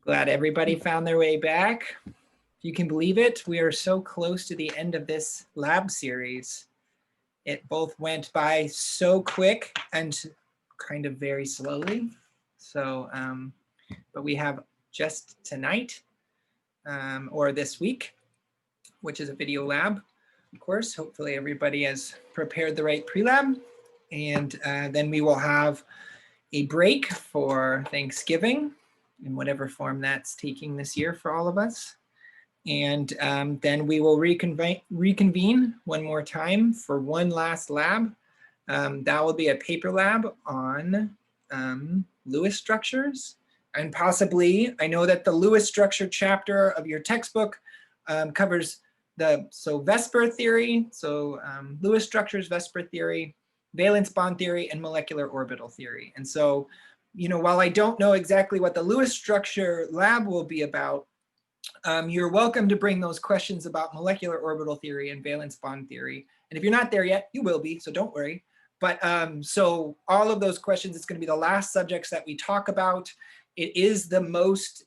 Glad everybody found their way back. If you can believe it, we are so close to the end of this lab series. It both went by so quick and kind of very slowly. So, but we have just tonight or this week, which is a video lab, of course. Hopefully everybody has prepared the right pre-lab. And then we will have a break for Thanksgiving in whatever form that's taking this year for all of us. And then we will reconvene one more time for one last lab. That will be a paper lab on Lewis structures. And possibly, I know that the Lewis structure chapter of your textbook covers VSEPR theory, Lewis structures, VSEPR theory, valence bond theory, and molecular orbital theory. And so, while I don't know exactly what the Lewis structure lab will be about, you're welcome to bring those questions about molecular orbital theory and valence bond theory. And if you're not there yet, you will be, so don't worry. But so all of those questions, it's going to be the last subjects that we talk about. It is the most,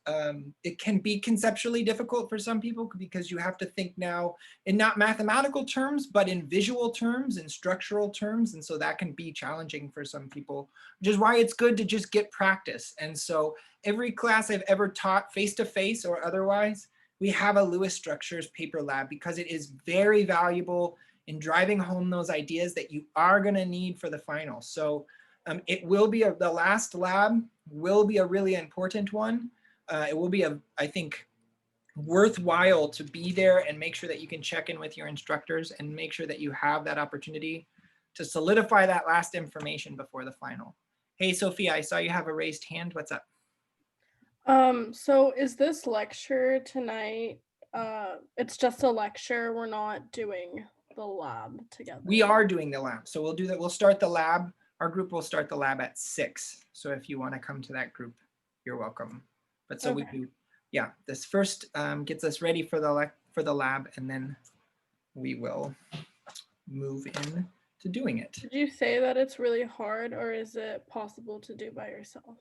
it can be conceptually difficult for some people because you have to think now in not mathematical terms, but in visual terms and structural terms. And so that can be challenging for some people, which is why it's good to just get practice. And so every class I've ever taught face-to-face or otherwise, we have a Lewis structures paper lab because it is very valuable in driving home those ideas that you are going to need for the final. So it will be the last lab will be a really important one. It will be I think, worthwhile to be there and make sure that you can check in with your instructors and make sure that you have that opportunity to solidify that last information before the final. Hey, Sophia, I saw you have a raised hand. What's up? So is this lecture tonight, it's just a lecture, we're not doing the lab together? We are doing the lab. So we'll do that. We'll start the lab. Our group will start the lab at 6. So if you want to come to that group, you're welcome. But so okay. We do, yeah, this first gets us ready for the lab, and then we will move in to doing it. Did you say that it's really hard, or is it possible to do by yourself?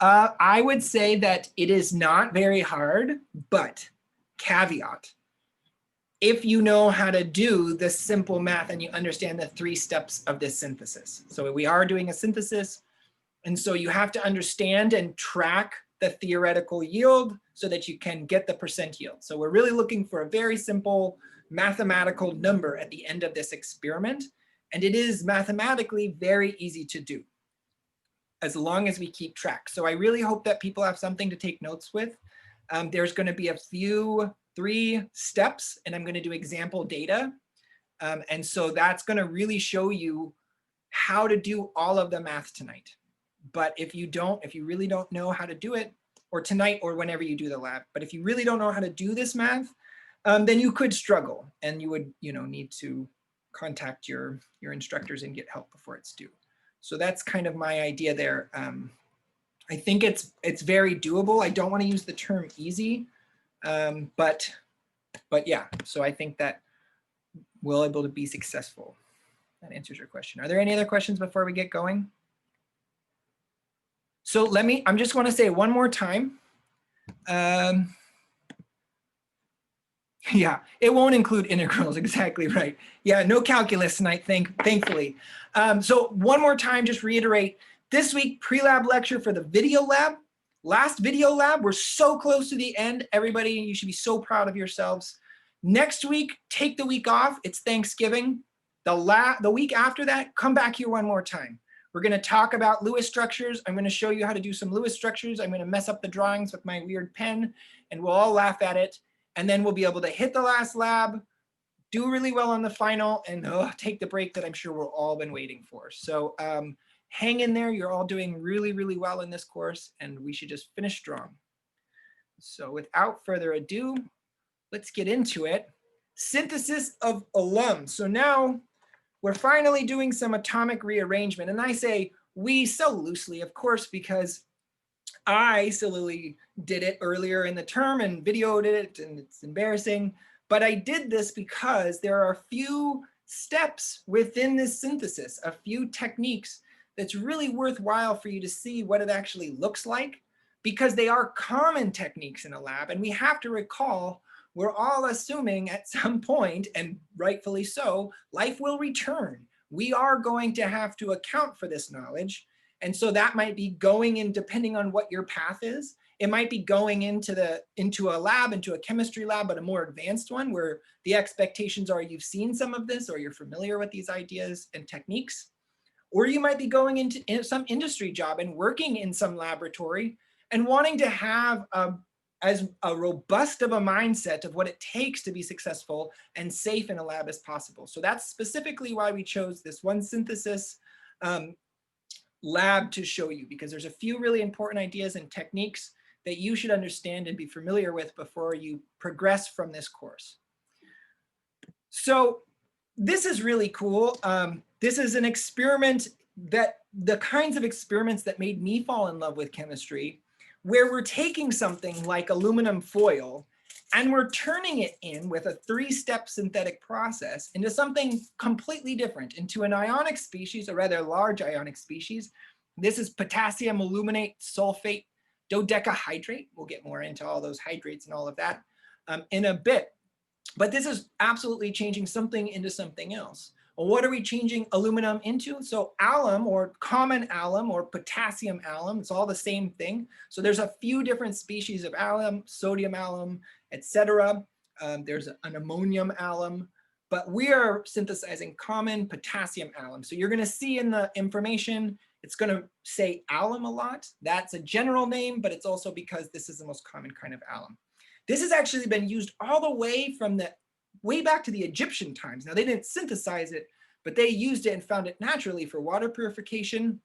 I would say that it is not very hard, but caveat. If you know how to do the simple math and you understand the 3 steps of this synthesis. So we are doing a synthesis, and so you have to understand and track the theoretical yield so that you can get the percent yield. So we're really looking for a very simple mathematical number at the end of this experiment, and it is mathematically very easy to do as long as we keep track. So I really hope that people have something to take notes with. There's going to be a few 3 steps, and I'm going to do example data. And so that's going to really show you how to do all of the math tonight. But if you really don't know how to do it, or tonight or whenever you do the lab, but if you really don't know how to do this math, then you could struggle and you would need to contact your instructors and get help before it's due. So that's kind of my idea there. I think it's very doable. I don't want to use the term easy. But yeah, so I think that we'll be able to be successful. That answers your question. Are there any other questions before we get going? So I'm just want to say one more time. Yeah, it won't include integrals, exactly right. Yeah, no calculus tonight, thankfully. So one more time, just reiterate, this week pre-lab lecture for the video lab. Last video lab, we're so close to the end. Everybody, you should be so proud of yourselves. Next week, take the week off. It's Thanksgiving. The week after that, come back here one more time. We're going to talk about Lewis structures. I'm going to show you how to do some Lewis structures. I'm going to mess up the drawings with my weird pen, and we'll all laugh at it. And then we'll be able to hit the last lab, do really well on the final, and take the break that I'm sure we've all been waiting for. So hang in there. You're all doing really, really well in this course, and we should just finish strong. So without further ado, let's get into it. Synthesis of alum. So now we're finally doing some atomic rearrangement. And I say we so loosely, of course, because I silly did it earlier in the term and videoed it, and it's embarrassing. But I did this because there are a few steps within this synthesis, a few techniques that's really worthwhile for you to see what it actually looks like because they are common techniques in a lab. And we have to recall, we're all assuming at some point, and rightfully so, life will return. We are going to have to account for this knowledge. And so that might be going in, depending on what your path is, it might be going into a lab, into a chemistry lab, but a more advanced one where the expectations are you've seen some of this or you're familiar with these ideas and techniques. Or you might be going into some industry job and working in some laboratory and wanting to have as a robust of a mindset of what it takes to be successful and safe in a lab as possible. So that's specifically why we chose this one synthesis lab to show you, because there's a few really important ideas and techniques that you should understand and be familiar with before you progress from this course. So this is really cool. This is an experiment that the kinds of experiments that made me fall in love with chemistry, where we're taking something like aluminum foil and we're turning it in with a 3-step synthetic process into something completely different, into an ionic species, a rather large ionic species. This is potassium aluminate sulfate dodecahydrate. We'll get more into all those hydrates and all of that in a bit. But this is absolutely changing something into something else. Well, what are we changing aluminum into? So alum, or common alum, or potassium alum, it's all the same thing. So there's a few different species of alum, sodium alum, etc. There's an ammonium alum, but we are synthesizing common potassium alum. So you're going to see in the information, it's going to say alum a lot. That's a general name, but it's also because this is the most common kind of alum. This has actually been used all the way from way back to the Egyptian times. Now, they didn't synthesize it, but they used it and found it naturally for water purification.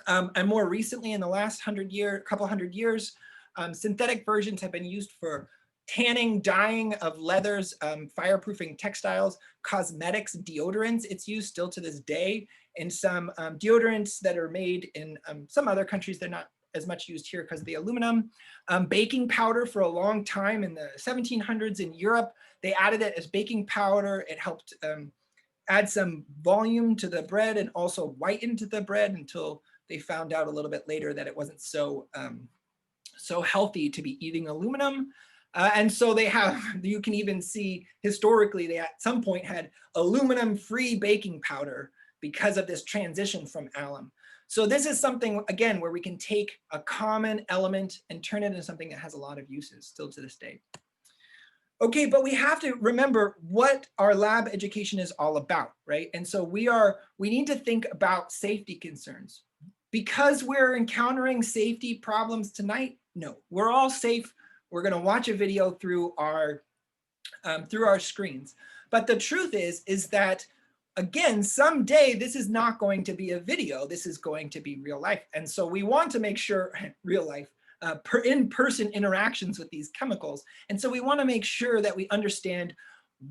And more recently, in the last couple hundred years, synthetic versions have been used for tanning, dyeing of leathers, fireproofing textiles, cosmetics, deodorants. It's used still to this day in some deodorants that are made in some other countries. They're not as much used here because of the aluminum. Baking powder for a long time in the 1700s in Europe, they added it as baking powder. It helped add some volume to the bread and also whiten the bread until they found out a little bit later that it wasn't so healthy to be eating aluminum. And so they have, you can even see historically, they at some point had aluminum-free baking powder because of this transition from alum. So this is something, again, where we can take a common element and turn it into something that has a lot of uses still to this day. Okay, but we have to remember what our lab education is all about, right? And so we need to think about safety concerns. Because we're encountering safety problems tonight, no, we're all safe. We're going to watch a video through our screens. But the truth is that, again, someday this is not going to be a video. This is going to be real life. And so we want to make sure, real life, in-person interactions with these chemicals. And so we want to make sure that we understand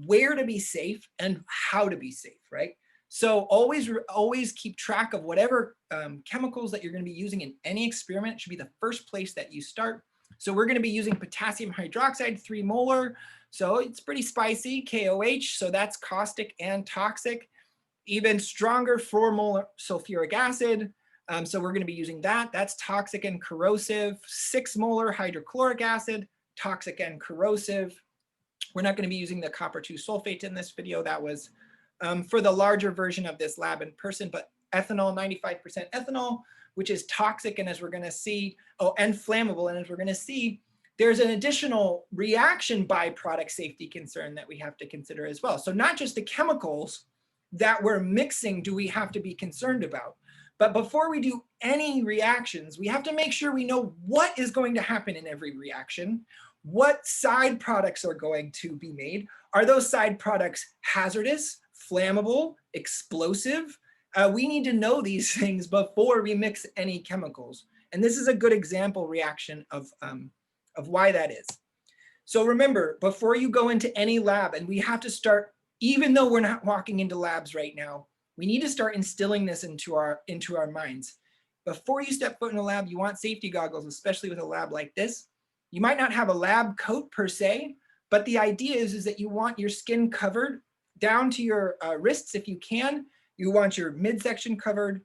where to be safe and how to be safe, right? So always keep track of whatever chemicals that you're going to be using in any experiment. It should be the first place that you start. So we're going to be using potassium hydroxide, 3 molar. So it's pretty spicy, KOH. So that's caustic and toxic. Even stronger, 4 molar sulfuric acid. So we're going to be using that. That's toxic and corrosive. 6 molar hydrochloric acid, toxic and corrosive. We're not going to be using the copper 2 sulfate in this video. That was for the larger version of this lab in person, but ethanol, 95% ethanol, which is toxic, and as we're going to see, and flammable, and as we're going to see, there's an additional reaction byproduct safety concern that we have to consider as well. So not just the chemicals that we're mixing do we have to be concerned about, but before we do any reactions, we have to make sure we know what is going to happen in every reaction, what side products are going to be made. Are those side products hazardous, flammable, explosive? We need to know these things before we mix any chemicals. And this is a good example reaction of why that is. So remember, before you go into any lab, and we have to start, even though we're not walking into labs right now, we need to start instilling this into our minds. Before you step foot in a lab, you want safety goggles, especially with a lab like this. You might not have a lab coat per se, but the idea is that you want your skin covered down to your wrists if you can. You want your midsection covered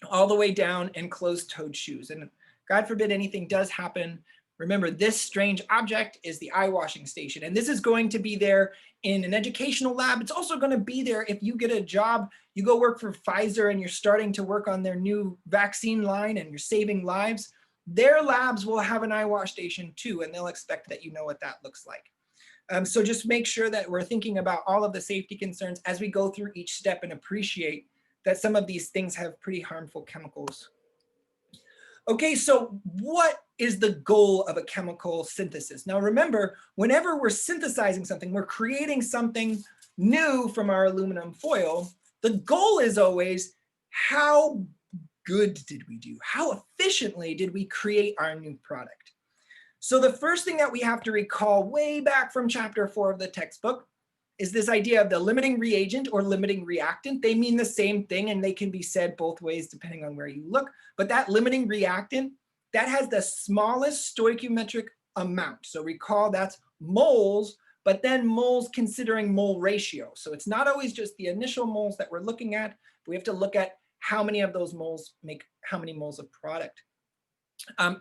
all the way down, and closed-toed shoes. And God forbid anything does happen, remember this strange object is the eye washing station. And this is going to be there in an educational lab. It's also going to be there if you get a job, you go work for Pfizer and you're starting to work on their new vaccine line and you're saving lives. Their labs will have an eye wash station too, and they'll expect that you know what that looks like. So just make sure that we're thinking about all of the safety concerns as we go through each step and appreciate that some of these things have pretty harmful chemicals. Okay, so what is the goal of a chemical synthesis? Now remember, whenever we're synthesizing something, we're creating something new from our aluminum foil. The goal is always, how good did we do? How efficiently did we create our new product? So the first thing that we have to recall way back from chapter 4 of the textbook is this idea of the limiting reagent or limiting reactant. They mean the same thing and they can be said both ways depending on where you look. But that limiting reactant, that has the smallest stoichiometric amount. So recall that's moles, but then moles considering mole ratio. So it's not always just the initial moles that we're looking at. We have to look at how many of those moles make how many moles of product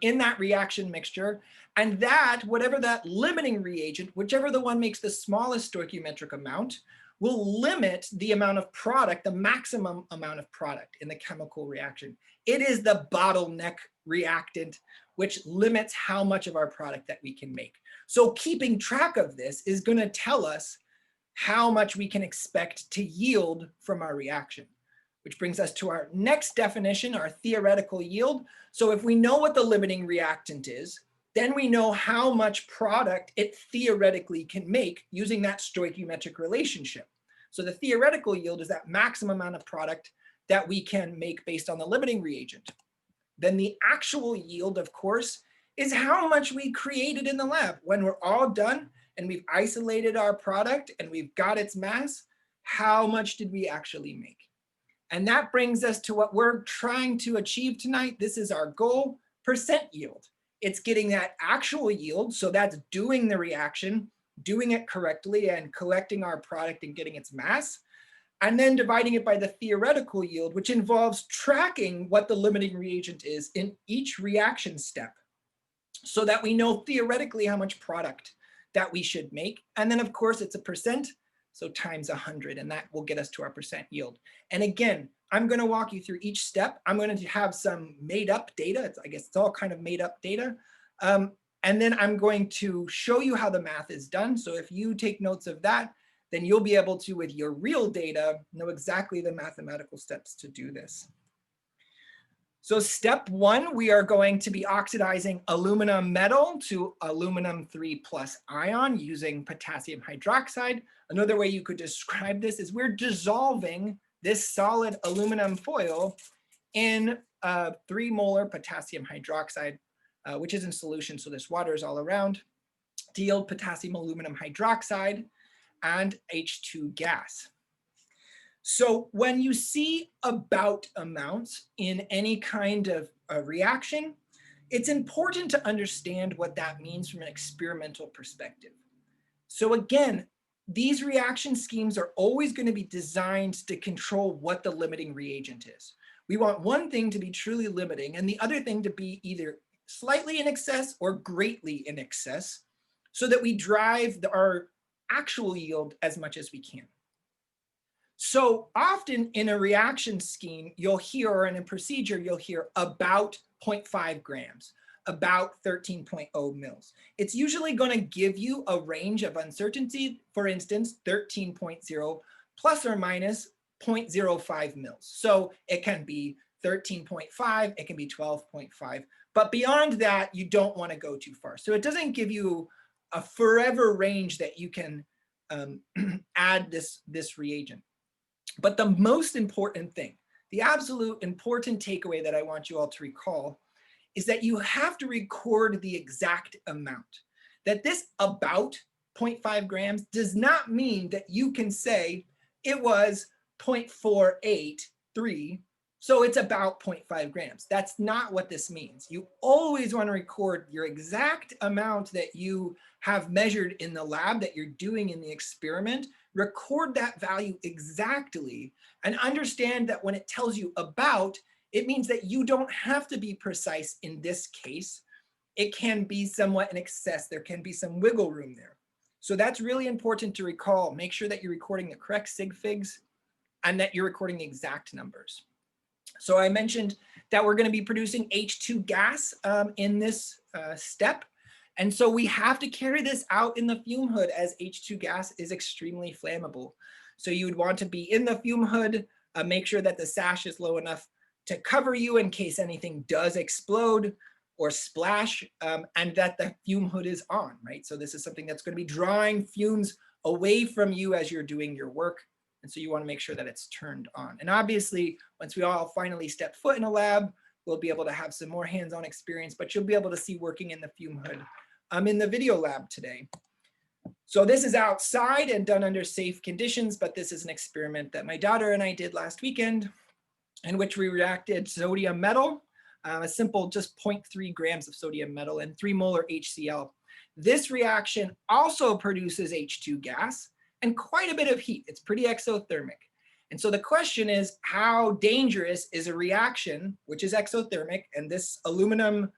in that reaction mixture. And that, whatever that limiting reagent, whichever the one makes the smallest stoichiometric amount, will limit the amount of product, the maximum amount of product in the chemical reaction. It is the bottleneck reactant, which limits how much of our product that we can make. So keeping track of this is going to tell us how much we can expect to yield from our reaction. Which brings us to our next definition, our theoretical yield. So if we know what the limiting reactant is, then we know how much product it theoretically can make using that stoichiometric relationship. So the theoretical yield is that maximum amount of product that we can make based on the limiting reagent. Then the actual yield, of course, is how much we created in the lab. When we're all done and we've isolated our product and we've got its mass, how much did we actually make? And that brings us to what we're trying to achieve tonight. This is our goal, percent yield. It's getting that actual yield. So that's doing the reaction, doing it correctly and collecting our product and getting its mass. And then dividing it by the theoretical yield, which involves tracking what the limiting reagent is in each reaction step so that we know theoretically how much product that we should make. And then of course it's a percent. So times 100, and that will get us to our percent yield. And again, I'm going to walk you through each step. I'm going to have some made up data. I guess it's all kind of made up data. And then I'm going to show you how the math is done. So if you take notes of that, then you'll be able to, with your real data, know exactly the mathematical steps to do this. So step 1, we are going to be oxidizing aluminum metal to aluminum 3+ ion using potassium hydroxide. Another way you could describe this is we're dissolving this solid aluminum foil in 3 molar potassium hydroxide, which is in solution, so this water is all around, to yield potassium aluminum hydroxide and H2 gas. So when you see about amounts in any kind of a reaction, it's important to understand what that means from an experimental perspective. So again, these reaction schemes are always going to be designed to control what the limiting reagent is. We want one thing to be truly limiting and the other thing to be either slightly in excess or greatly in excess so that we drive our actual yield as much as we can. So often in a reaction scheme, you'll hear, or in a procedure, you'll hear about 0.5 grams, about 13.0 mils. It's usually going to give you a range of uncertainty, for instance, 13.0 plus or minus 0.05 mils. So it can be 13.5, it can be 12.5, but beyond that, you don't want to go too far. So it doesn't give you a forever range that you can add this reagent. But the most important thing, the absolute important takeaway that I want you all to recall is that you have to record the exact amount. That this about 0.5 grams does not mean that you can say it was 0.483, so it's about 0.5 grams. That's not what this means. You always want to record your exact amount that you have measured in the lab, that you're doing in the experiment. Record that value exactly and understand that when it tells you about, it means that you don't have to be precise in this case. It can be somewhat in excess. There can be some wiggle room there. So that's really important to recall. Make sure that you're recording the correct sig figs and that you're recording the exact numbers. So I mentioned that we're going to be producing H2 gas in this step. And so we have to carry this out in the fume hood, as H2 gas is extremely flammable. So you would want to be in the fume hood, make sure that the sash is low enough to cover you in case anything does explode or splash, and that the fume hood is on, right? So this is something that's going to be drawing fumes away from you as you're doing your work. And so you want to make sure that it's turned on. And obviously, once we all finally step foot in a lab, we'll be able to have some more hands-on experience, but you'll be able to see working in the fume hood in the video lab today. So this is outside and done under safe conditions, but this is an experiment that my daughter and I did last weekend, in which we reacted sodium metal, a simple just 0.3 grams of sodium metal and 3 molar HCl. This reaction also produces H2 gas and quite a bit of heat. It's pretty exothermic. And so the question is, how dangerous is a reaction which is exothermic, and this aluminum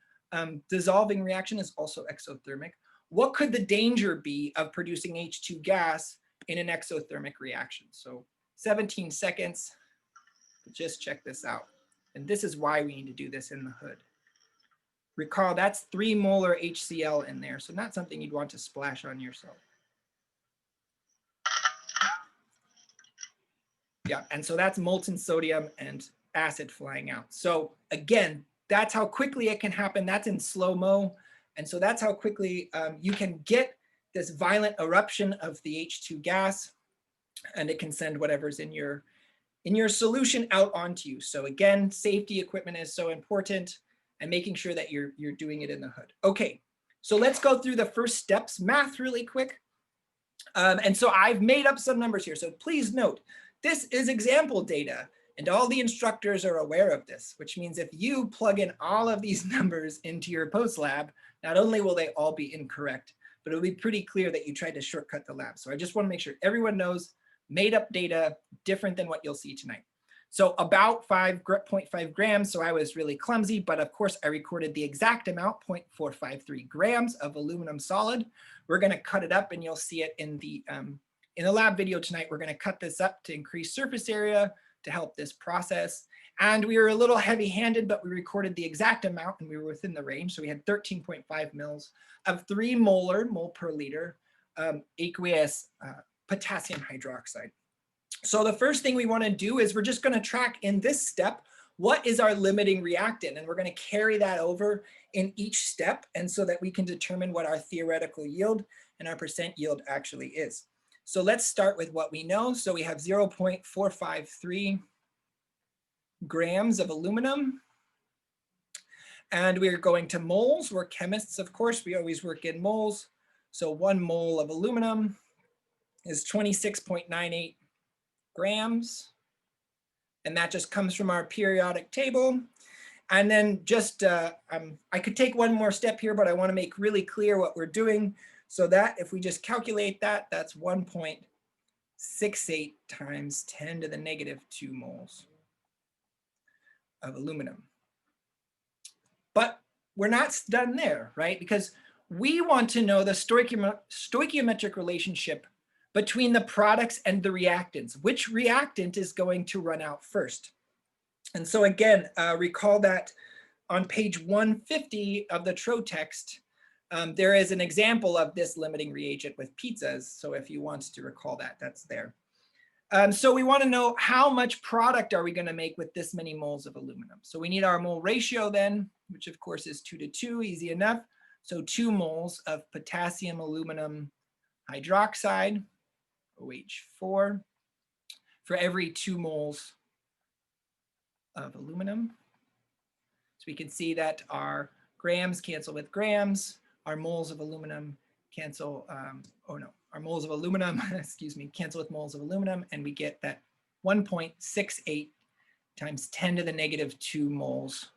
dissolving reaction is also exothermic? What could the danger be of producing H2 gas in an exothermic reaction? So 17 seconds, just check this out. And this is why we need to do this in the hood. Recall, that's 3 molar HCl in there, so not something you'd want to splash on yourself. Yeah, and so that's molten sodium and acid flying out. So again, that's how quickly it can happen. That's in slow-mo. And so that's how quickly you can get this violent eruption of the H2 gas, and it can send whatever's in your solution out onto you. So again, safety equipment is so important, and making sure that you're doing it in the hood. Okay, so let's go through the first steps math really quick. And so I've made up some numbers here. So please note, this is example data, and all the instructors are aware of this, which means if you plug in all of these numbers into your post lab, not only will they all be incorrect, but it'll be pretty clear that you tried to shortcut the lab. So I just want to make sure everyone knows made up data, different than what you'll see tonight. So about 0.5 grams, so I was really clumsy, but of course I recorded the exact amount, 0.453 grams of aluminum solid. We're going to cut it up, and you'll see it in the lab video tonight. We're going to cut this up to increase surface area to help this process. And we were a little heavy-handed, but we recorded the exact amount and we were within the range. So we had 13.5 mils of 3 mol per liter aqueous potassium hydroxide. So the first thing we want to do is we're just going to track in this step, what is our limiting reactant? And we're going to carry that over in each step, and so that we can determine what our theoretical yield and our percent yield actually is. So let's start with what we know. So we have 0.453 grams of aluminum. And we're going to moles. We're chemists, of course. We always work in moles. So 1 mole of aluminum is 26.98 grams. And that just comes from our periodic table. And then just, I could take one more step here, but I want to make really clear what we're doing. So that if we just calculate that, that's 1.68 times 10 to the negative 2 moles of aluminum. But we're not done there, right? Because we want to know the stoichiometric relationship between the products and the reactants. Which reactant is going to run out first? And so again, recall that on page 150 of the TRO text, there is an example of this limiting reagent with pizzas. So if you want to recall that, that's there. So we want to know how much product are we going to make with this many moles of aluminum. So we need our mole ratio then, which of course is 2 to 2, easy enough. So 2 moles of potassium aluminum hydroxide, OH4, for every 2 moles of aluminum. So we can see that our grams cancel with grams, our moles of aluminum cancel, our moles of aluminum, excuse me, cancel with moles of aluminum, and we get that 1.68 times 10 to the negative 2 moles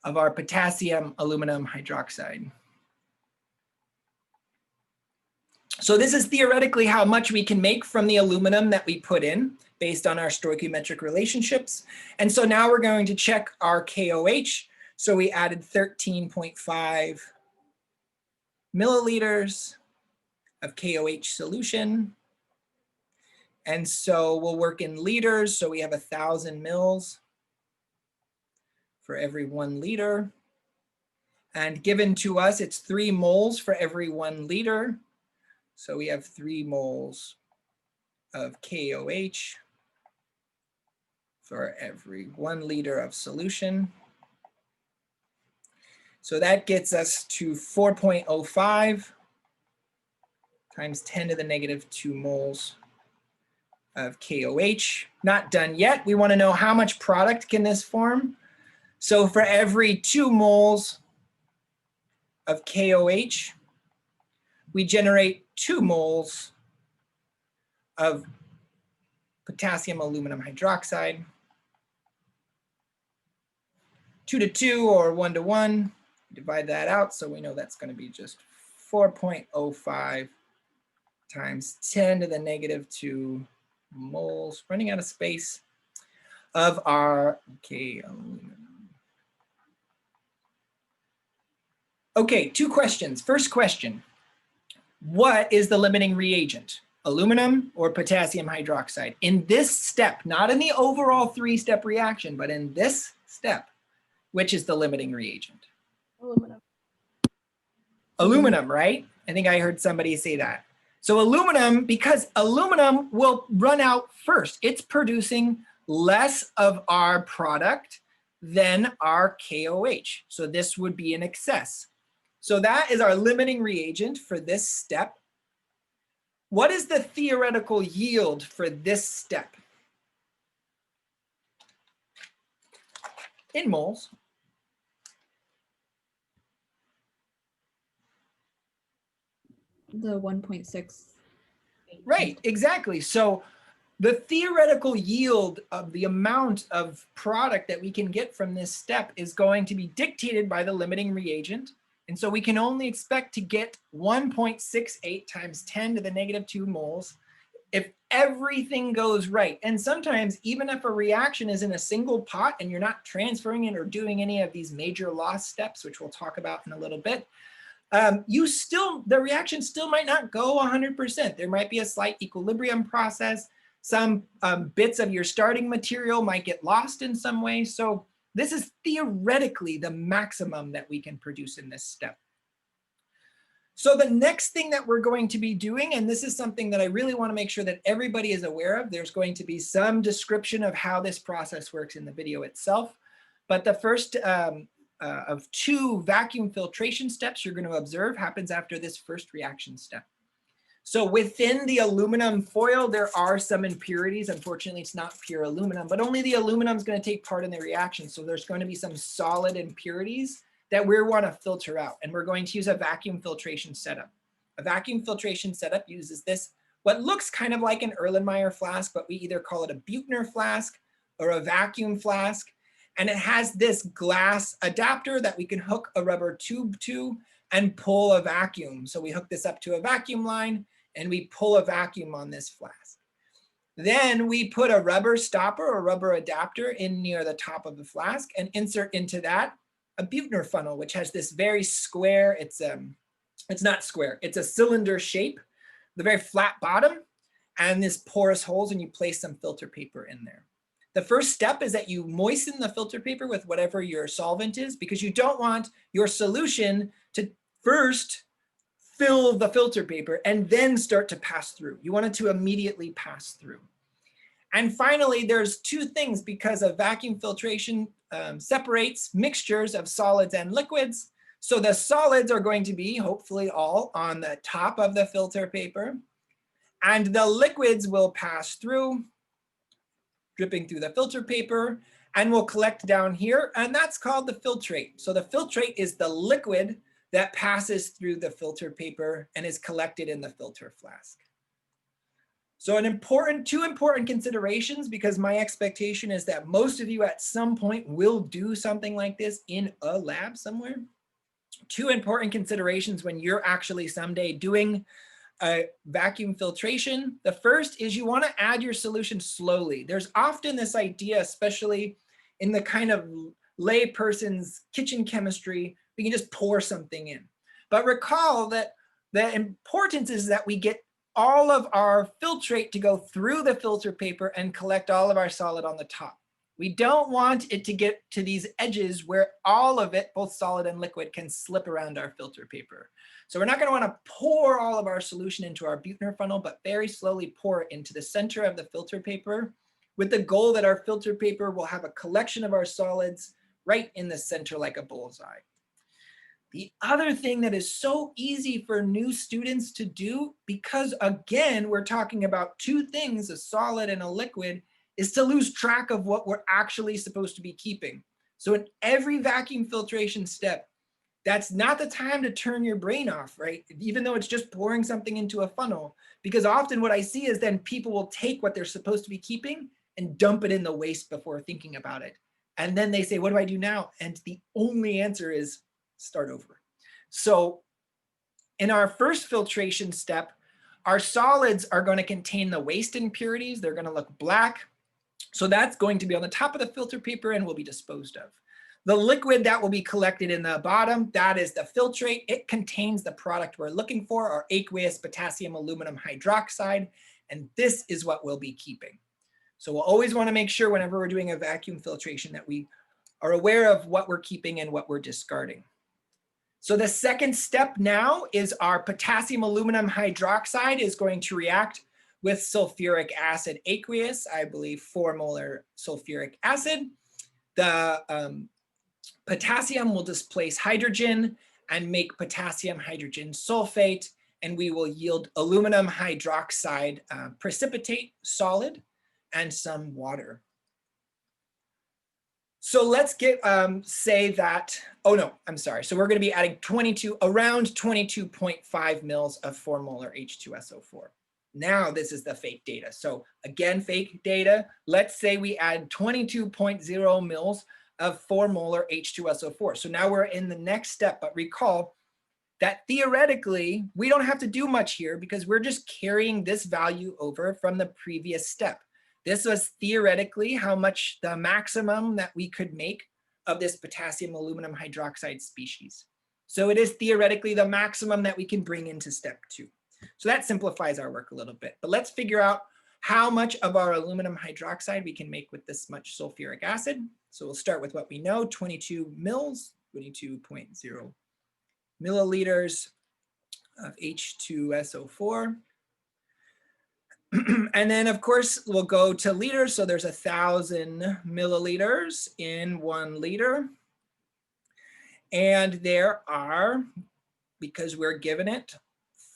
of our potassium aluminum hydroxide. So this is theoretically how much we can make from the aluminum that we put in. based on our stoichiometric relationships. And so now we're going to check our KOH. So we added 13.5 milliliters of KOH solution. And so we'll work in liters. So we have 1,000 mils for every 1 liter. And given to us, it's 3 moles for every 1 liter. So we have 3 moles of KOH for every 1 liter of solution. So that gets us to 4.05 times 10 to the negative 2 moles of KOH. Not done yet. We want to know how much product can this form. So for every 2 moles of KOH, we generate 2 moles of potassium aluminum hydroxide. 2 to 2 or 1 to 1, divide that out. So we know that's going to be just 4.05 times 10 to the negative 2 moles, running out of space, of our aluminum. Okay, 2 questions. First question, what is the limiting reagent? Aluminum or potassium hydroxide? In this step, not in the overall 3-step reaction, but in this step, which is the limiting reagent? Aluminum. Aluminum, right? I think I heard somebody say that. So aluminum, because aluminum will run out first. It's producing less of our product than our KOH. So this would be an excess. So that is our limiting reagent for this step. What is the theoretical yield for this step? In moles. The 1.6. Right, exactly. So the theoretical yield of the amount of product that we can get from this step is going to be dictated by the limiting reagent. And so we can only expect to get 1.68 times 10 to the negative 2 moles if everything goes right. And sometimes even if a reaction is in a single pot and you're not transferring it or doing any of these major loss steps, which we'll talk about in a little bit, the reaction still might not go 100%. There might be a slight equilibrium process. Some bits of your starting material might get lost in some way. So this is theoretically the maximum that we can produce in this step. So the next thing that we're going to be doing, and this is something that I really want to make sure that everybody is aware of, there's going to be some description of how this process works in the video itself. But the first of 2 vacuum filtration steps you're going to observe happens after this first reaction step. So within the aluminum foil, there are some impurities. Unfortunately, it's not pure aluminum, but only the aluminum is going to take part in the reaction. So there's going to be some solid impurities that we want to filter out. And we're going to use a vacuum filtration setup. A vacuum filtration setup uses this, what looks kind of like an Erlenmeyer flask, but we either call it a Buechner flask or a vacuum flask. And it has this glass adapter that we can hook a rubber tube to and pull a vacuum. So we hook this up to a vacuum line and we pull a vacuum on this flask. Then we put a rubber stopper or rubber adapter in near the top of the flask and insert into that a Buechner funnel, which has this very square, it's not square, it's a cylinder shape, the very flat bottom, and this porous holes, and you place some filter paper in there. The first step is that you moisten the filter paper with whatever your solvent is, because you don't want your solution to first fill the filter paper and then start to pass through. You want it to immediately pass through. And finally, there's 2 things, because of vacuum filtration separates mixtures of solids and liquids. So the solids are going to be hopefully all on the top of the filter paper, and the liquids will pass through, dripping through the filter paper, and will collect down here, and that's called the filtrate. So the filtrate is the liquid that passes through the filter paper and is collected in the filter flask. So two important considerations, because my expectation is that most of you at some point will do something like this in a lab somewhere. 2 important considerations when you're actually someday doing vacuum filtration. The first is you want to add your solution slowly. There's often this idea, especially in the kind of layperson's kitchen chemistry, we can just pour something in. But recall that the importance is that we get all of our filtrate to go through the filter paper and collect all of our solid on the top. We don't want it to get to these edges where all of it, both solid and liquid, can slip around our filter paper. So we're not going to want to pour all of our solution into our Buechner funnel, but very slowly pour it into the center of the filter paper with the goal that our filter paper will have a collection of our solids right in the center like a bullseye. The other thing that is so easy for new students to do, because again, we're talking about two things, a solid and a liquid, is to lose track of what we're actually supposed to be keeping. So in every vacuum filtration step, that's not the time to turn your brain off, right? Even though it's just pouring something into a funnel, because often what I see is then people will take what they're supposed to be keeping and dump it in the waste before thinking about it. And then they say, what do I do now? And the only answer is start over. So in our first filtration step, our solids are going to contain the waste impurities. They're going to look black. So that's going to be on the top of the filter paper and will be disposed of. The liquid that will be collected in the bottom, that is the filtrate. It contains the product we're looking for, our aqueous potassium aluminum hydroxide, and this is what we'll be keeping. So we'll always want to make sure whenever we're doing a vacuum filtration that we are aware of what we're keeping and what we're discarding. So the second step now is our potassium aluminum hydroxide is going to react with sulfuric acid aqueous, I believe 4 molar sulfuric acid. The potassium will displace hydrogen and make potassium hydrogen sulfate, and we will yield aluminum hydroxide precipitate solid and some water. So let's get, say that, oh no, I'm sorry. So we're going to be adding around 22.5 mils of 4 molar H2SO4. Now this is the fake data. So again, fake data. Let's say we add 22.0 mils of 4 molar H2SO4. So now we're in the next step, but recall that theoretically, we don't have to do much here because we're just carrying this value over from the previous step. This was theoretically how much the maximum that we could make of this potassium aluminum hydroxide species. So it is theoretically the maximum that we can bring into step 2. So that simplifies our work a little bit, but let's figure out how much of our aluminum hydroxide we can make with this much sulfuric acid. So we'll start with what we know, 22 mils, 22.0 milliliters of H2SO4. And then of course we'll go to liters. So there's 1,000 milliliters in 1 liter. And there are, because we're given it,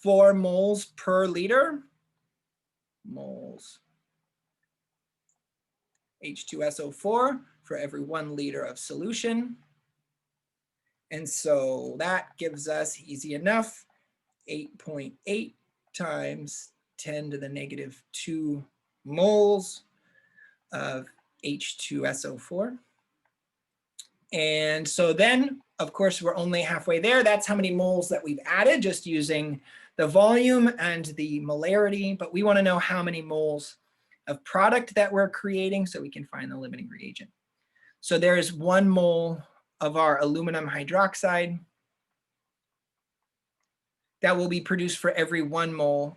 4 moles per liter, moles H2SO4 for every 1 liter of solution. And so that gives us, easy enough, 8.8 times 10 to the negative 2 moles of H2SO4. And so then, of course, we're only halfway there. That's how many moles that we've added just using the volume and the molarity. But we want to know how many moles of product that we're creating so we can find the limiting reagent. So there's 1 mole of our aluminum hydroxide that will be produced for every 1 mole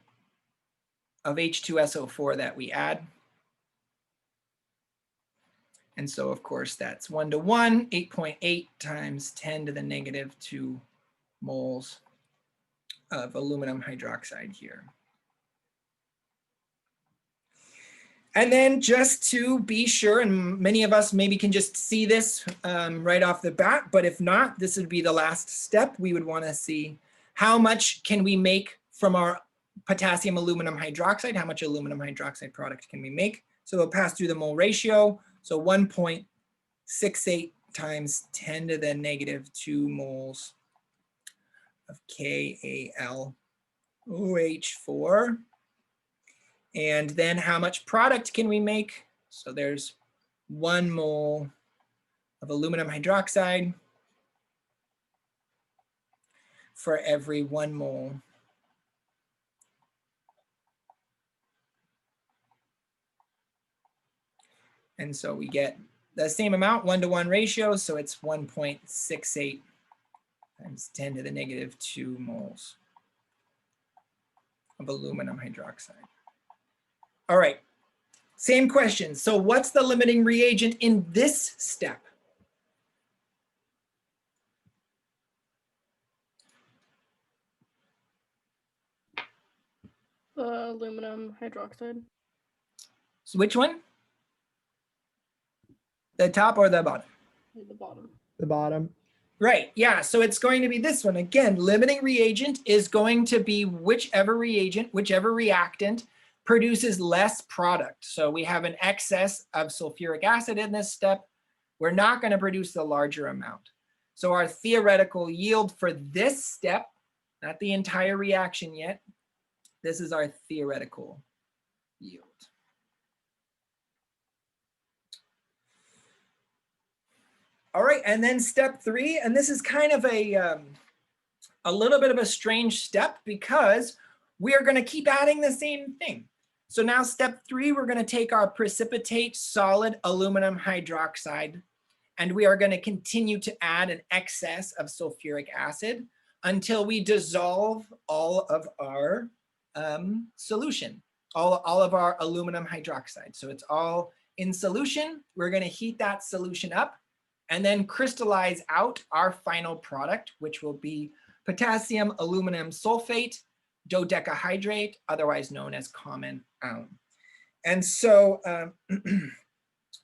of H2SO4 that we add. And so of course that's 1 to 1, 8.8 times 10 to the negative 2 moles of aluminum hydroxide here. And then just to be sure, and many of us maybe can just see this right off the bat, but if not, this would be the last step. We would want to see how much can we make from our potassium aluminum hydroxide, how much aluminum hydroxide product can we make? So we'll pass through the mole ratio. So 1.68 times 10 to the negative 2 moles of KAlOH4. And then how much product can we make? So there's 1 mole of aluminum hydroxide for every 1 mole And so we get the same amount, 1-to-1 ratio, so it's 1.68 times 10 to the negative 2 moles of aluminum hydroxide. All right, same question. So what's the limiting reagent in this step? Aluminum hydroxide. So which one? The top or the bottom? The bottom. The bottom. Right, yeah, so it's going to be this one. Again, limiting reagent is going to be whichever reagent, whichever reactant produces less product. So we have an excess of sulfuric acid in this step. We're not going to produce the larger amount. So our theoretical yield for this step, not the entire reaction yet, this is our theoretical yield. All right, and then step 3, and this is kind of a little bit of a strange step because we are going to keep adding the same thing. So now step 3, we're going to take our precipitate solid aluminum hydroxide, and we are going to continue to add an excess of sulfuric acid until we dissolve all of our solution, all of our aluminum hydroxide. So it's all in solution. We're going to heat that solution up and then crystallize out our final product, which will be potassium aluminum sulfate, dodecahydrate, otherwise known as common alum. And so,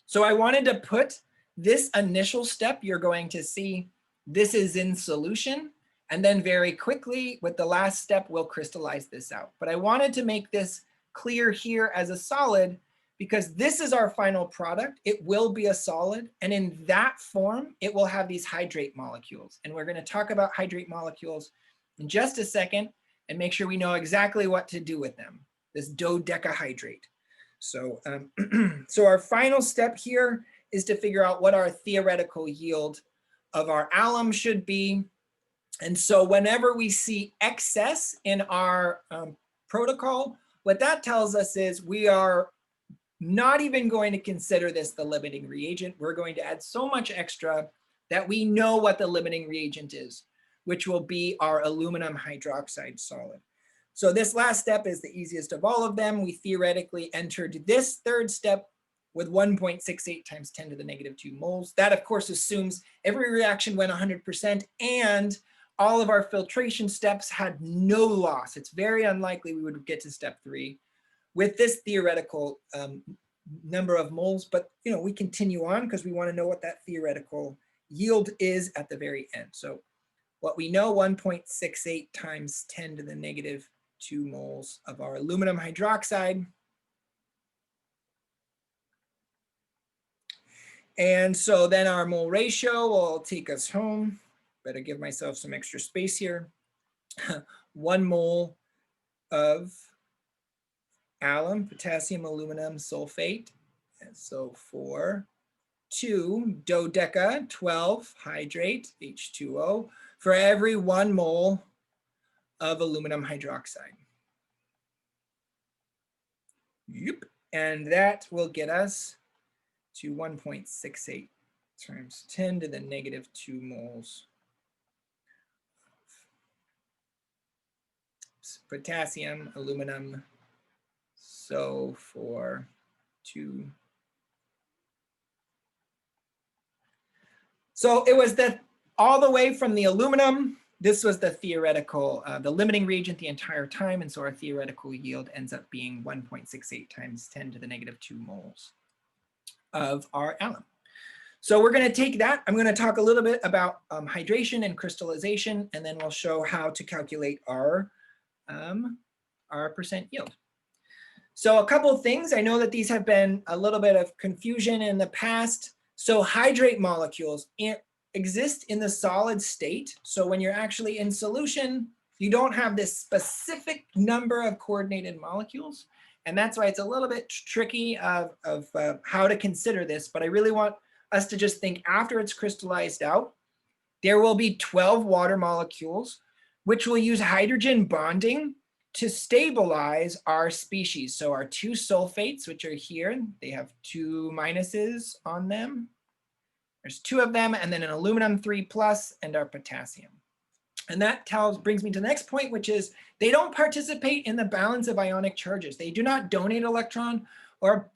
so I wanted to put this initial step, you're going to see this is in solution, and then very quickly with the last step, we'll crystallize this out. But I wanted to make this clear here as a solid because this is our final product. It will be a solid, and in that form, it will have these hydrate molecules. And we're going to talk about hydrate molecules in just a second and make sure we know exactly what to do with them, this dodecahydrate. So, so our final step here is to figure out what our theoretical yield of our alum should be. And so whenever we see excess in our protocol, what that tells us is we are not even going to consider this the limiting reagent. We're going to add so much extra that we know what the limiting reagent is, which will be our aluminum hydroxide solid. So this last step is the easiest of all of them. We theoretically entered this third step with 1.68 times 10 to the negative 2 moles. That of course assumes every reaction went 100% and all of our filtration steps had no loss. It's very unlikely we would get to step 3 with this theoretical number of moles, but we continue on because we want to know what that theoretical yield is at the very end. So what we know, 1.68 times 10 to the negative 2 moles of our aluminum hydroxide. And so then our mole ratio will take us home. Better give myself some extra space here. 1 mole of alum, potassium aluminum sulfate. And so for 2 dodeca 12 hydrate H2O for every 1 mole of aluminum hydroxide. Yep. And that will get us to 1.68 times 10 to the negative 2 moles of potassium aluminum. So for 2. So it was all the way from the aluminum. This was the theoretical, the limiting reagent the entire time. And so our theoretical yield ends up being 1.68 times 10 to the negative 2 moles of our alum. So we're going to take that. I'm going to talk a little bit about hydration and crystallization, and then we'll show how to calculate our percent yield. So a couple of things. I know that these have been a little bit of confusion in the past. So hydrate molecules exist in the solid state. So when you're actually in solution, you don't have this specific number of coordinated molecules. And that's why it's a little bit tricky of how to consider this. But I really want us to just think after it's crystallized out, there will be 12 water molecules, which will use hydrogen bonding to stabilize our species. So our two sulfates, which are here, they have 2 minuses on them. There's 2 of them, and then an aluminum 3+ and our potassium. And that brings me to the next point, which is they don't participate in the balance of ionic charges. They do not donate an electron or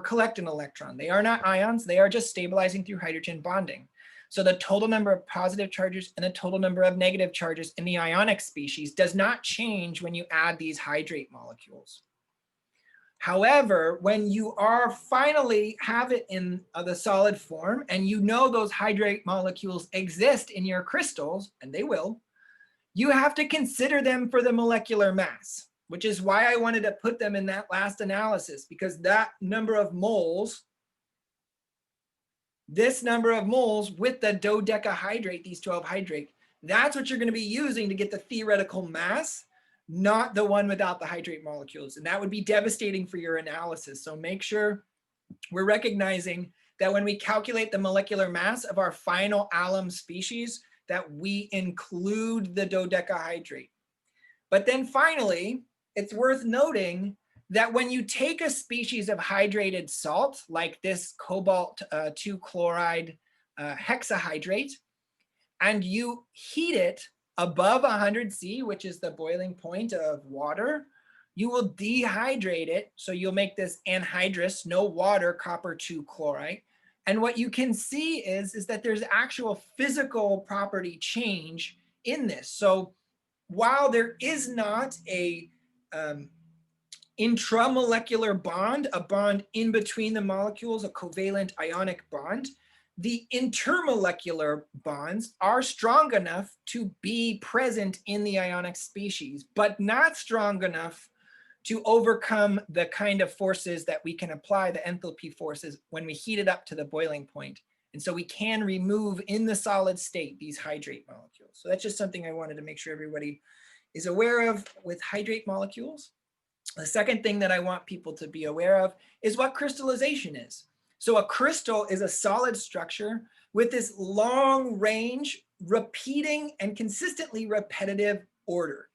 collect an electron. They are not ions. They are just stabilizing through hydrogen bonding. So the total number of positive charges and the total number of negative charges in the ionic species does not change when you add these hydrate molecules. However, when you are finally have it in the solid form and you know those hydrate molecules exist in your crystals, and they will, you have to consider them for the molecular mass, which is why I wanted to put them in that last analysis, because that number of moles, this number of moles with the dodecahydrate, these 12 hydrate, that's what you're going to be using to get the theoretical mass, not the one without the hydrate molecules. And that would be devastating for your analysis. So make sure we're recognizing that when we calculate the molecular mass of our final alum species, that we include the dodecahydrate. But then finally, it's worth noting that when you take a species of hydrated salt, like this cobalt 2 chloride hexahydrate, and you heat it above 100 C, which is the boiling point of water, you will dehydrate it. So you'll make this anhydrous, no water, copper 2 chloride. And what you can see is that there's actual physical property change in this. So while there is not a intramolecular bond, a bond in between the molecules, a covalent ionic bond, the intermolecular bonds are strong enough to be present in the ionic species, but not strong enough to overcome the kind of forces that we can apply, the enthalpy forces, when we heat it up to the boiling point. And so we can remove in the solid state these hydrate molecules. So that's just something I wanted to make sure everybody is aware of with hydrate molecules. The second thing that I want people to be aware of is what crystallization is. So a crystal is a solid structure with this long range, repeating and consistently repetitive order.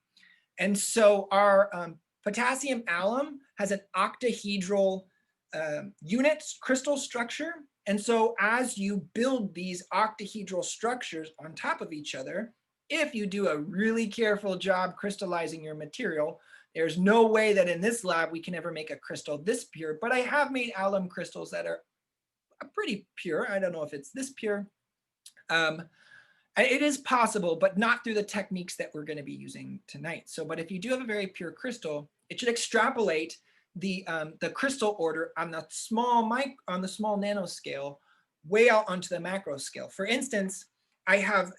And so our potassium alum has an octahedral unit crystal structure. And so as you build these octahedral structures on top of each other, if you do a really careful job crystallizing your material, there's no way that in this lab we can ever make a crystal this pure, but I have made alum crystals that are pretty pure. I don't know if it's this pure. It is possible, but not through the techniques that we're going to be using tonight. So, but if you do have a very pure crystal, it should extrapolate the crystal order on the small nanoscale way out onto the macro scale. For instance, I have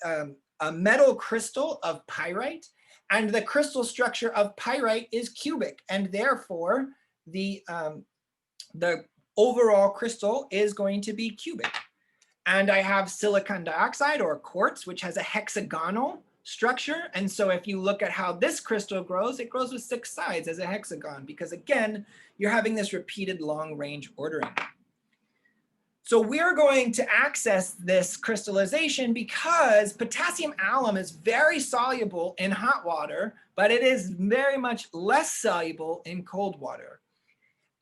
a metal crystal of pyrite, and the crystal structure of pyrite is cubic, and therefore the overall crystal is going to be cubic. And I have silicon dioxide or quartz, which has a hexagonal structure. And so if you look at how this crystal grows, it grows with 6 sides as a hexagon, because again, you're having this repeated long range ordering. So we're going to access this crystallization because potassium alum is very soluble in hot water, but it is very much less soluble in cold water.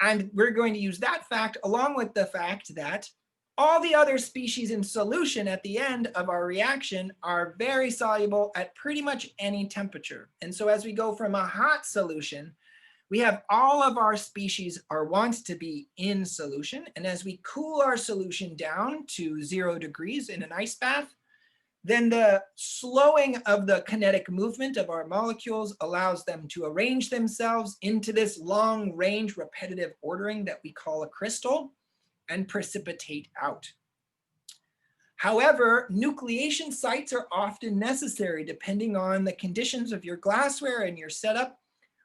And we're going to use that fact along with the fact that all the other species in solution at the end of our reaction are very soluble at pretty much any temperature. And so as we go from a hot solution, we have all of our species want to be in solution. And as we cool our solution down to 0 degrees in an ice bath, then the slowing of the kinetic movement of our molecules allows them to arrange themselves into this long range repetitive ordering that we call a crystal and precipitate out. However, nucleation sites are often necessary depending on the conditions of your glassware and your setup.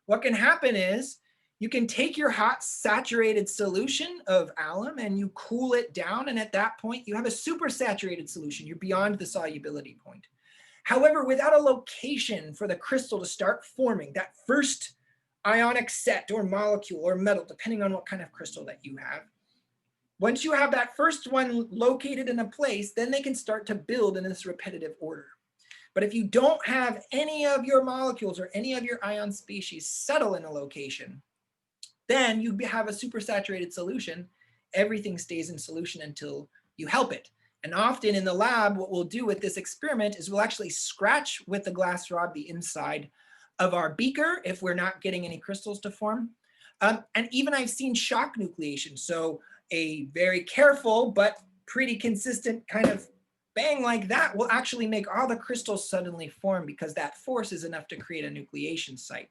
What can happen is you can take your hot saturated solution of alum and you cool it down, and at that point you have a supersaturated solution. You're beyond the solubility point. However, without a location for the crystal to start forming, that first ionic set or molecule or metal, depending on what kind of crystal that you have, once you have that first one located in a place, then they can start to build in this repetitive order. But if you don't have any of your molecules or any of your ion species settle in a location, then you have a supersaturated solution. Everything stays in solution until you help it. And often in the lab, what we'll do with this experiment is we'll actually scratch with the glass rod the inside of our beaker if we're not getting any crystals to form. And even I've seen shock nucleation. So a very careful but pretty consistent kind of bang like that will actually make all the crystals suddenly form because that force is enough to create a nucleation site.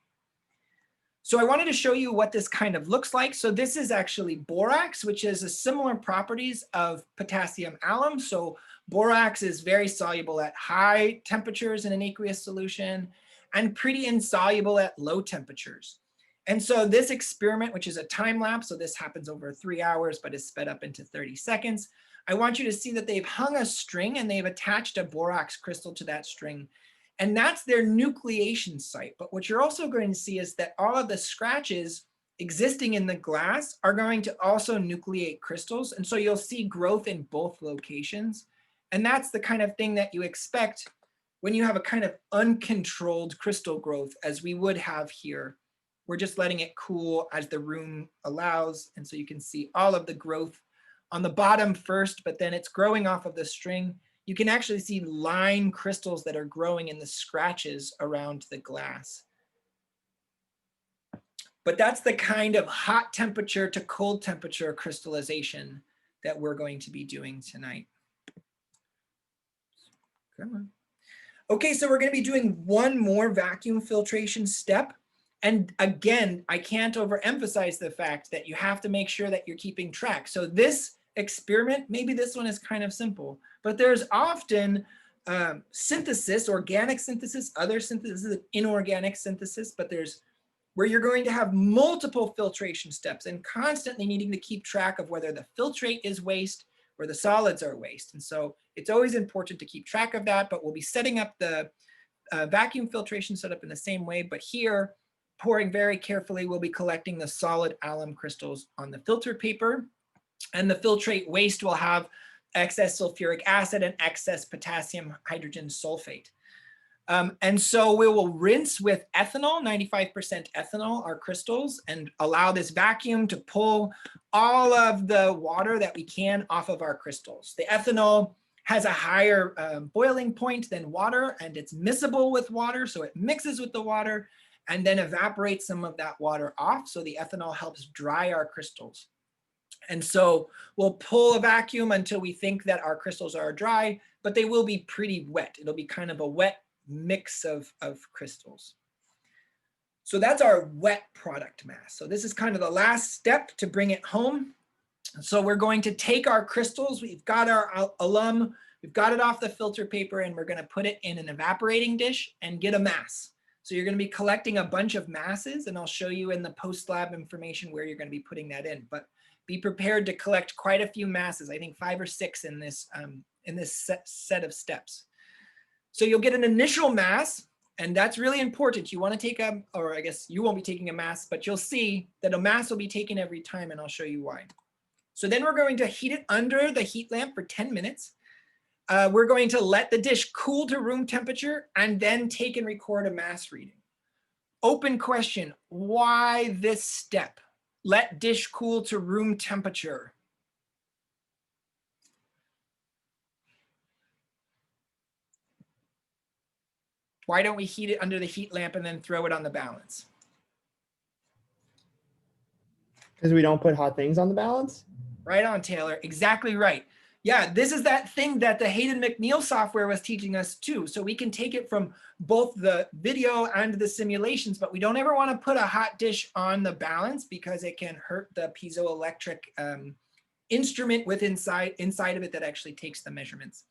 So I wanted to show you what this kind of looks like. So this is actually borax, which is a similar properties of potassium alum. So borax is very soluble at high temperatures in an aqueous solution and pretty insoluble at low temperatures. And so this experiment, which is a time lapse, so this happens over 3 hours, but is sped up into 30 seconds. I want you to see that they've hung a string and they've attached a borax crystal to that string. And that's their nucleation site. But what you're also going to see is that all of the scratches existing in the glass are going to also nucleate crystals. And so you'll see growth in both locations. And that's the kind of thing that you expect when you have a kind of uncontrolled crystal growth, as we would have here. We're just letting it cool as the room allows. And so you can see all of the growth on the bottom first, but then it's growing off of the string. You can actually see line crystals that are growing in the scratches around the glass. But that's the kind of hot temperature to cold temperature crystallization that we're going to be doing tonight. Come on. Okay, so we're going to be doing one more vacuum filtration step. And again, I can't overemphasize the fact that you have to make sure that you're keeping track. So this experiment, maybe this one is kind of simple, but there's often synthesis, organic synthesis, other synthesis, inorganic synthesis, but there's where you're going to have multiple filtration steps and constantly needing to keep track of whether the filtrate is waste or the solids are waste. And so it's always important to keep track of that, but we'll be setting up the vacuum filtration setup in the same way, but here, pouring very carefully, we'll be collecting the solid alum crystals on the filter paper. And the filtrate waste will have excess sulfuric acid and excess potassium hydrogen sulfate. And so we will rinse with ethanol, 95% ethanol, our crystals, and allow this vacuum to pull all of the water that we can off of our crystals. The ethanol has a higher boiling point than water, and it's miscible with water, so it mixes with the water and then evaporates some of that water off. So the ethanol helps dry our crystals. And so we'll pull a vacuum until we think that our crystals are dry, but they will be pretty wet. It'll be kind of a wet mix of crystals. So that's our wet product mass. So this is kind of the last step to bring it home. So we're going to take our crystals, we've got our alum, we've got it off the filter paper, and we're going to put it in an evaporating dish and get a mass. So you're going to be collecting a bunch of masses, and I'll show you in the post-lab information where you're going to be putting that in. But be prepared to collect quite a few masses, I think 5 or 6 in this set of steps. So you'll get an initial mass, and that's really important. You want to take or I guess you won't be taking a mass, but you'll see that a mass will be taken every time, and I'll show you why. So then we're going to heat it under the heat lamp for 10 minutes. We're going to let the dish cool to room temperature and then take and record a mass reading. Open question, why this step? Let dish cool to room temperature. Why don't we heat it under the heat lamp and then throw it on the balance? Because we don't put hot things on the balance? Right on, Taylor. Exactly right. Yeah, this is that thing that the Hayden McNeil software was teaching us too. So we can take it from both the video and the simulations, but we don't ever want to put a hot dish on the balance because it can hurt the piezoelectric instrument inside of it that actually takes the measurements.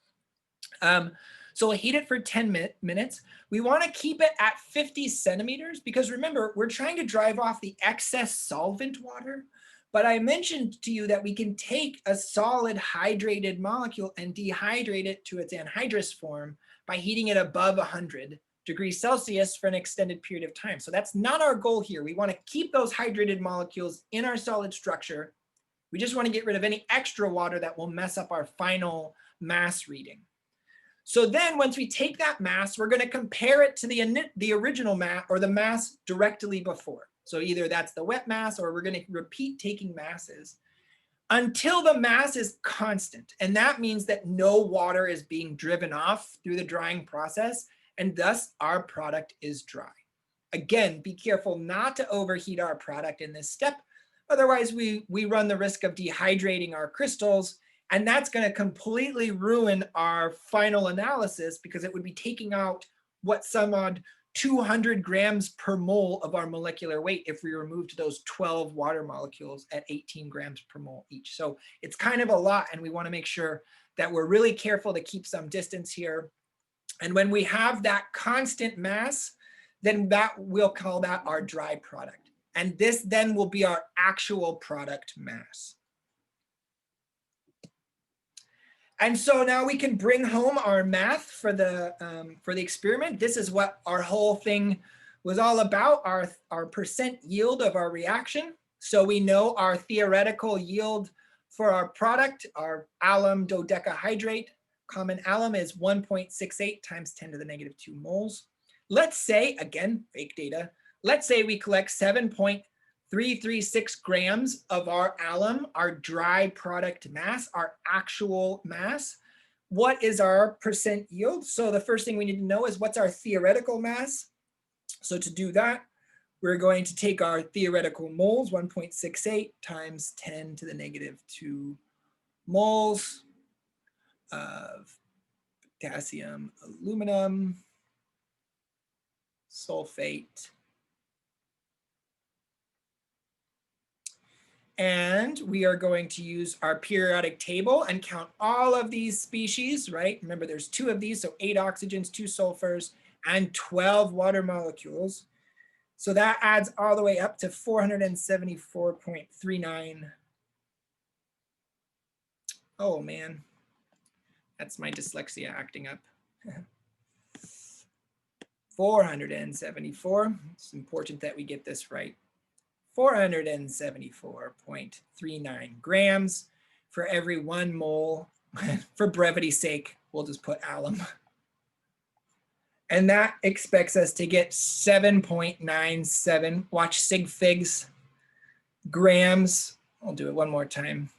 So we'll heat it for 10 minutes. We want to keep it at 50 centimeters because remember, we're trying to drive off the excess solvent water. But I mentioned to you that we can take a solid hydrated molecule and dehydrate it to its anhydrous form by heating it above 100 degrees Celsius for an extended period of time. So that's not our goal here. We want to keep those hydrated molecules in our solid structure. We just want to get rid of any extra water that will mess up our final mass reading. So then once we take that mass, we're going to compare it to the original mass or the mass directly before. So either that's the wet mass or we're going to repeat taking masses until the mass is constant. And that means that no water is being driven off through the drying process, and thus our product is dry. Again, be careful not to overheat our product in this step. Otherwise, we run the risk of dehydrating our crystals, and that's going to completely ruin our final analysis because it would be taking out what some odd 200 grams per mole of our molecular weight if we removed those 12 water molecules at 18 grams per mole each. So it's kind of a lot, and we want to make sure that we're really careful to keep some distance here. And when we have that constant mass, then we'll call that our dry product. And this then will be our actual product mass. And so now we can bring home our math for the experiment. This is what our whole thing was all about, our percent yield of our reaction. So we know our theoretical yield for our product, our alum dodecahydrate, common alum, is 1.68 times 10 to the negative 2 moles. Let's say, again, fake data, let's say we collect 7.336 grams of our alum, our dry product mass, our actual mass. What is our percent yield? So the first thing we need to know is what's our theoretical mass. So to do that, we're going to take our theoretical moles, 1.68 times 10 to the negative 2 moles of potassium aluminum sulfate. And we are going to use our periodic table and count all of these species, right? Remember, there's 2 of these, so 8 oxygens, 2 sulfurs, and 12 water molecules. So that adds all the way up to 474.39. Oh man, that's my dyslexia acting up. 474, it's important that we get this right. 474.39 grams for every 1 mole. For brevity's sake, we'll just put alum. And that expects us to get 7.97, watch sig figs, grams. I'll do it one more time.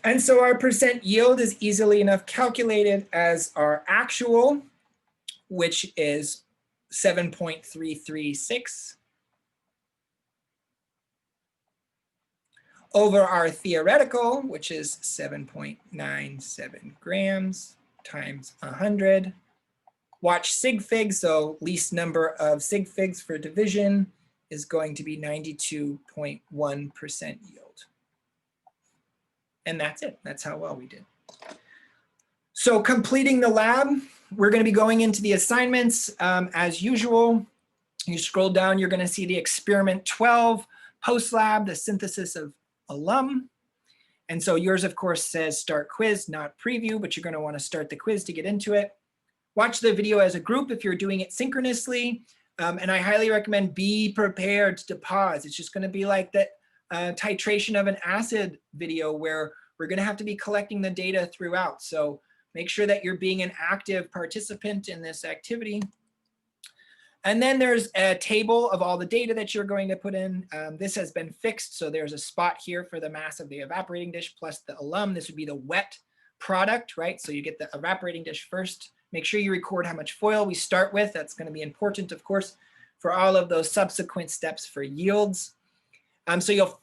And so our percent yield is easily enough calculated as our actual, which is 7.336, over our theoretical, which is 7.97 grams times 100. Watch sig figs, so least number of sig figs for division is going to be 92.1% yield. And that's it. That's how well we did. So completing the lab, we're going to be going into the assignments as usual. You scroll down, you're going to see the experiment 12, post-lab, the synthesis of alum. And so yours, of course, says start quiz, not preview, but you're going to want to start the quiz to get into it. Watch the video as a group if you're doing it synchronously. And I highly recommend be prepared to pause. It's just going to be like that titration of an acid video where we're going to have to be collecting the data throughout. So make sure that you're being an active participant in this activity. And then there's a table of all the data that you're going to put in. This has been fixed. So there's a spot here for the mass of the evaporating dish plus the alum. This would be the wet product, right? So you get the evaporating dish first. Make sure you record how much foil we start with. That's going to be important, of course, for all of those subsequent steps for yields. So you'll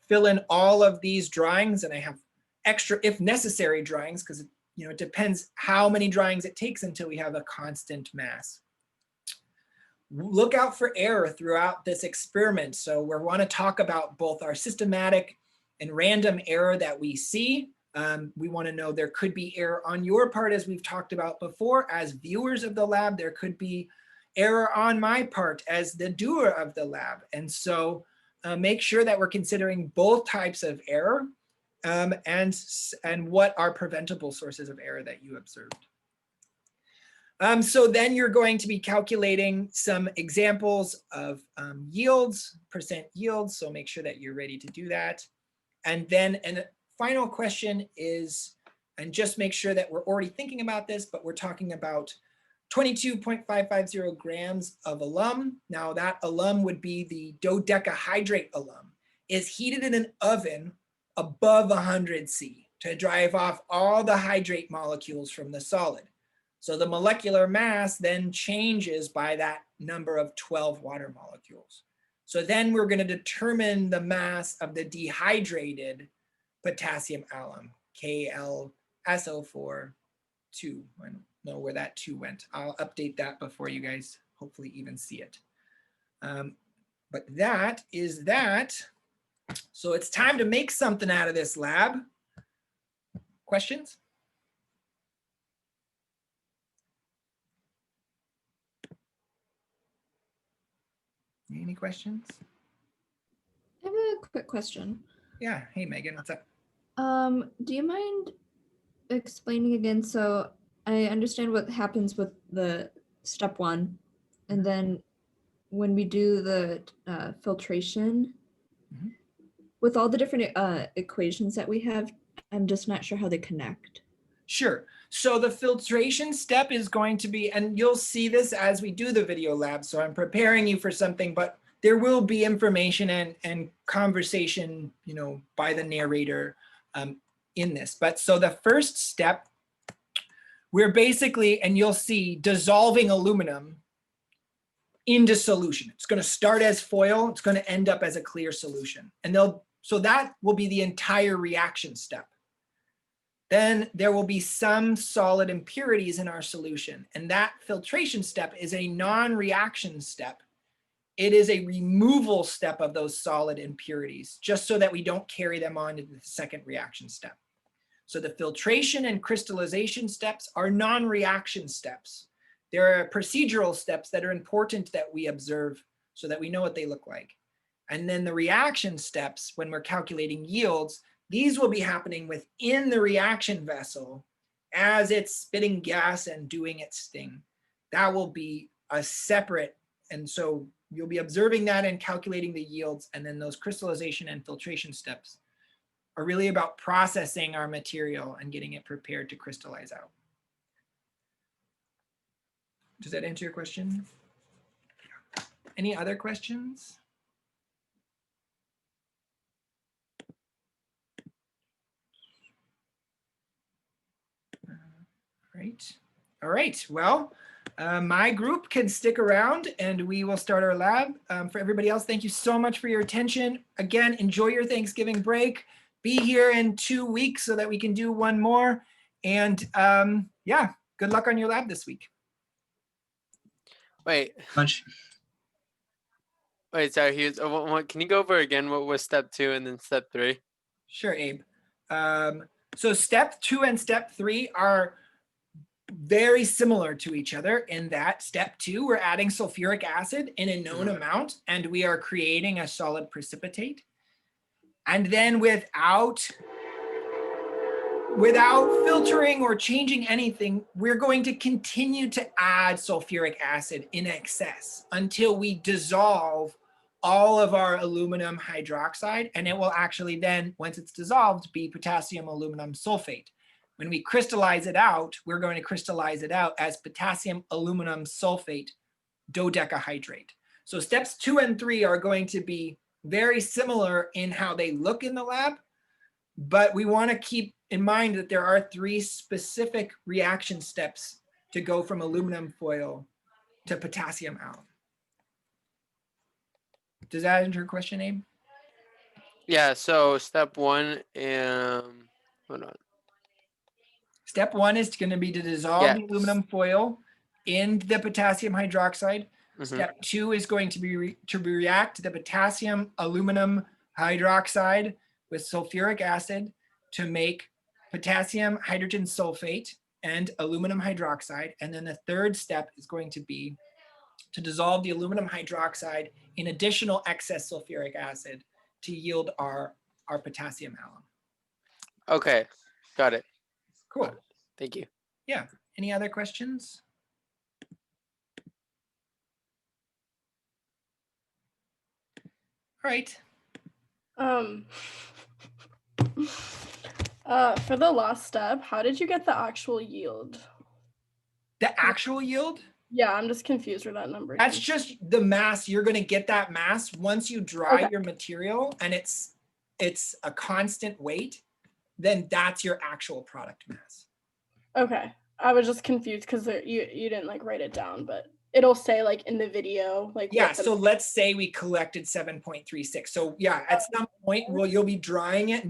fill in all of these drawings, and I have extra, if necessary, drawings because it depends how many drawings it takes until we have a constant mass. Look out for error throughout this experiment. So we want to talk about both our systematic and random error that we see. We want to know there could be error on your part, as we've talked about before. As viewers of the lab, there could be error on my part as the doer of the lab. And so make sure that we're considering both types of error and what are preventable sources of error that you observed. So then you're going to be calculating some examples of yields, percent yields. So make sure that you're ready to do that. And then a final question is, and just make sure that we're already thinking about this, but we're talking about 22.550 grams of alum. Now that alum would be the dodecahydrate alum, is heated in an oven above 100 C to drive off all the hydrate molecules from the solid. So the molecular mass then changes by that number of 12 water molecules. So then we're going to determine the mass of the dehydrated potassium alum, KlSO4 2. I don't know where that 2 went. I'll update that before you guys hopefully even see it. But that is that. So it's time to make something out of this lab. Questions? Any questions? I have a quick question. Yeah. Hey, Megan, what's up? Do you mind explaining again? So I understand what happens with the step 1, and then when we do the filtration, Mhm. with all the different equations that we have, I'm just not sure how they connect. Sure. So the filtration step is going to be, and you'll see this as we do the video lab, so I'm preparing you for something, but there will be information and conversation, you know, by the narrator in this. But so the first step, we're basically, and you'll see, dissolving aluminum into solution. It's going to start as foil. It's going to end up as a clear solution. And so that will be the entire reaction step. Then there will be some solid impurities in our solution. And that filtration step is a non-reaction step. It is a removal step of those solid impurities, just so that we don't carry them on to the second reaction step. So the filtration and crystallization steps are non-reaction steps. There are procedural steps that are important that we observe so that we know what they look like. And then the reaction steps, when we're calculating yields, these will be happening within the reaction vessel as it's spitting gas and doing its thing. That will be a separate, and so you'll be observing that and calculating the yields, and then those crystallization and filtration steps are really about processing our material and getting it prepared to crystallize out. Does that answer your question? Any other questions? Right. All right. Well, my group can stick around and we will start our lab. For everybody else, thank you so much for your attention. Again, enjoy your Thanksgiving break. Be here in 2 weeks so that we can do one more. And yeah, good luck on your lab this week. Wait, Much. wait, sorry, can you go over again what was step 2 and then step 3? Sure, Abe. So step 2 and step 3 are very similar to each other in that step 2, we're adding sulfuric acid in a known amount, and we are creating a solid precipitate. And then without filtering or changing anything, we're going to continue to add sulfuric acid in excess until we dissolve all of our aluminum hydroxide, and it will actually then, once it's dissolved, be potassium aluminum sulfate. When we crystallize it out, we're going to crystallize it out as potassium aluminum sulfate dodecahydrate. So steps 2 and 3 are going to be very similar in how they look in the lab, but we want to keep in mind that there are 3 specific reaction steps to go from aluminum foil to potassium alum. Does that answer your question, Abe? Yeah, so step 1, hold on. Step 1 is going to be to dissolve the aluminum foil in the potassium hydroxide. Step 2 is going to be to react the potassium aluminum hydroxide with sulfuric acid to make potassium hydrogen sulfate and aluminum hydroxide. And then the third step is going to be to dissolve the aluminum hydroxide in additional excess sulfuric acid to yield our potassium alum. Okay, got it. Cool. Thank you. Yeah. Any other questions? All right. For the last step, how did you get the actual yield? The actual yield, Yeah, I'm just confused where that number that's comes just the mass. You're going to get that mass once you dry Okay. your material and it's a constant weight, then that's your actual product mass. Okay, I was just confused because you didn't like write it down, but it'll say like in the video like Yeah, what the so let's say we collected 7.36. So yeah, at some point, well, you'll be drying it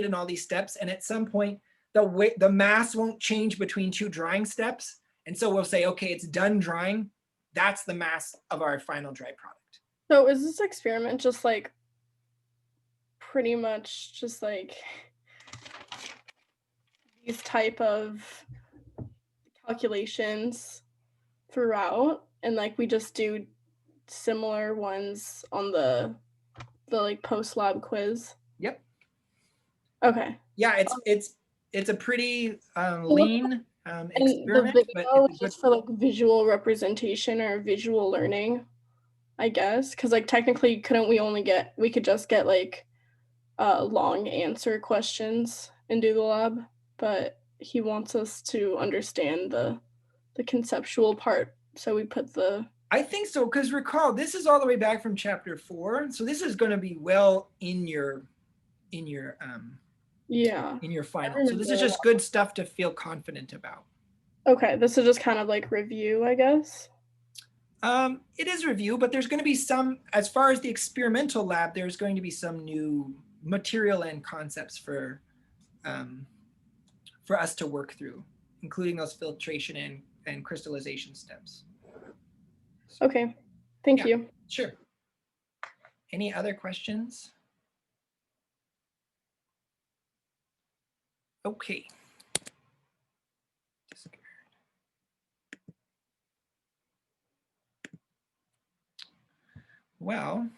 in all these steps, and at some point, the mass won't change between two drying steps, and so we'll say, okay, it's done drying. That's the mass of our final dry product. So is this experiment just like pretty much just like these type of calculations throughout, and like we just do similar ones on the like post lab quiz? Yep. Okay. Yeah, it's a pretty look- lean And the experiment, but video it's is a good. just for like visual representation or visual learning, I guess. Because like technically, we could just get like long answer questions and do the lab, but he wants us to understand the conceptual part. So we put the I think so, because recall, this is all the way back from chapter 4, so this is going to be well in your yeah. final. So this is just good stuff to feel confident about. Okay, this is just kind of like review, I guess. It is review, but there's going to be some, as far as the experimental lab, there's going to be some new material and concepts for us to work through, including those filtration and crystallization steps. Okay, thank Yeah. you. Sure. Any other questions? Okay. Well,